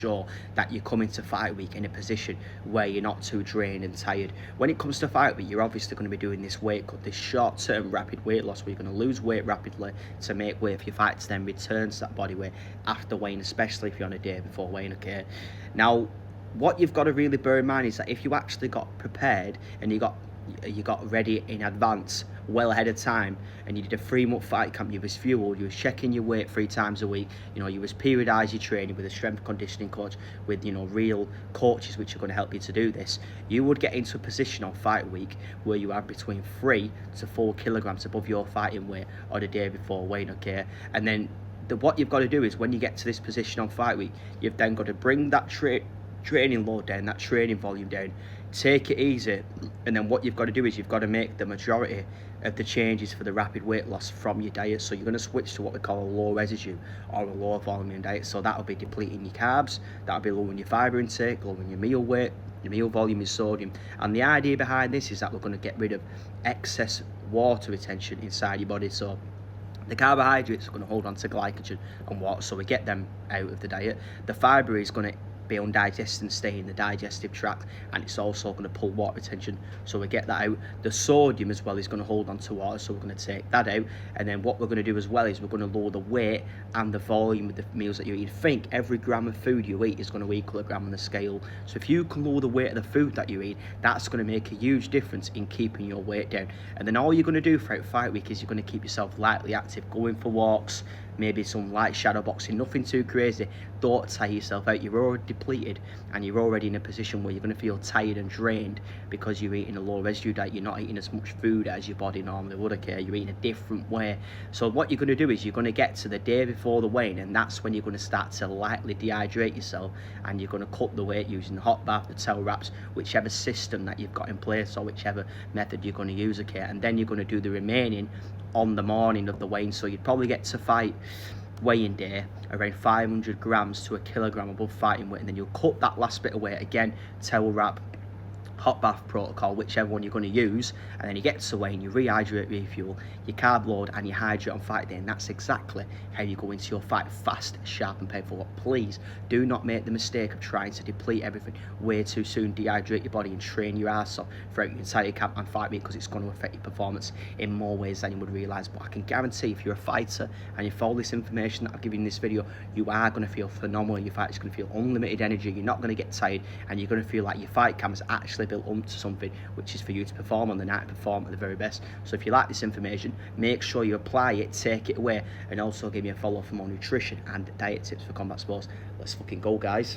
sure that you're coming to fight week in a position where you're not too drained and tired. When it comes to fight week, you're obviously going to be doing this weight cut, this short-term rapid weight loss, where you're going to lose weight rapidly to make way for your fight to then return to that body weight after weighing, especially if you're on a day before weighing. Okay, now what you've got to really bear in mind is that if you actually got prepared and you got ready in advance, well ahead of time, and you did a 3-month fight camp, you was fueled, you was checking your weight 3 times a week, you was periodised your training with a strength conditioning coach, with real coaches which are going to help you to do this, you would get into a position on fight week where you are between 3 to 4 kilograms above your fighting weight on the day before weighing. Okay, and then what you've got to do is, when you get to this position on fight week, you've then got to bring that training load down, that training volume down, take it easy, and then what you've got to do is you've got to make the majority of the changes for the rapid weight loss from your diet. So you're going to switch to what we call a low residue or a low volume diet. So that'll be depleting your carbs, that'll be lowering your fibre intake, lowering your meal weight, your meal volume, your sodium. And the idea behind this is that we're going to get rid of excess water retention inside your body. So the carbohydrates are going to hold on to glycogen and water, so we get them out of the diet. The fibre is going to be undigested and stay in the digestive tract, and it's also going to pull water retention, so we get that out. The sodium as well is going to hold on to water, so we're going to take that out. And then what we're going to do as well is we're going to lower the weight and the volume of the meals that you eat. Think every gram of food you eat is going to equal a gram on the scale. So if you can lower the weight of the food that you eat, that's going to make a huge difference in keeping your weight down. And then all you're going to do throughout fight week is you're going to keep yourself lightly active, going for walks, maybe some light shadow boxing, nothing too crazy. Don't tire yourself out. You're already depleted and you're already in a position where you're going to feel tired and drained because you're eating a low residue diet. You're not eating as much food as your body normally would. Okay, you're eating a different way. So what you're going to do is you're going to get to the day before the weigh-in, and that's when you're going to start to lightly dehydrate yourself, and you're going to cut the weight using the hot bath, the towel wraps, whichever system that you've got in place or whichever method you're going to use. Okay, and then you're going to do the remaining on the morning of the weigh-in. So you'd probably get to fight weighing day around 500 grams to a kilogram above fighting weight, and then you'll cut that last bit of weight again, towel wrap, hot bath protocol, whichever one you're going to use, and then you get to weigh and you rehydrate, refuel, your carb load and you hydrate on fight day, and that's exactly how you go into your fight fast, sharp and painful. But please do not make the mistake of trying to deplete everything way too soon, dehydrate your body and train your ass off throughout your entire camp and fight week, because it's going to affect your performance in more ways than you would realise. But I can guarantee if you're a fighter and you follow this information that I've given you in this video, you are going to feel phenomenal. Your fight is going to feel unlimited energy, you're not going to get tired, and you're going to feel like your fight camp is actually built onto something which is for you to perform on the night, perform at the very best. So if you like this information, make sure you apply it, take it away, and also give me a follow for more nutrition and diet tips for combat sports. Let's fucking go, guys.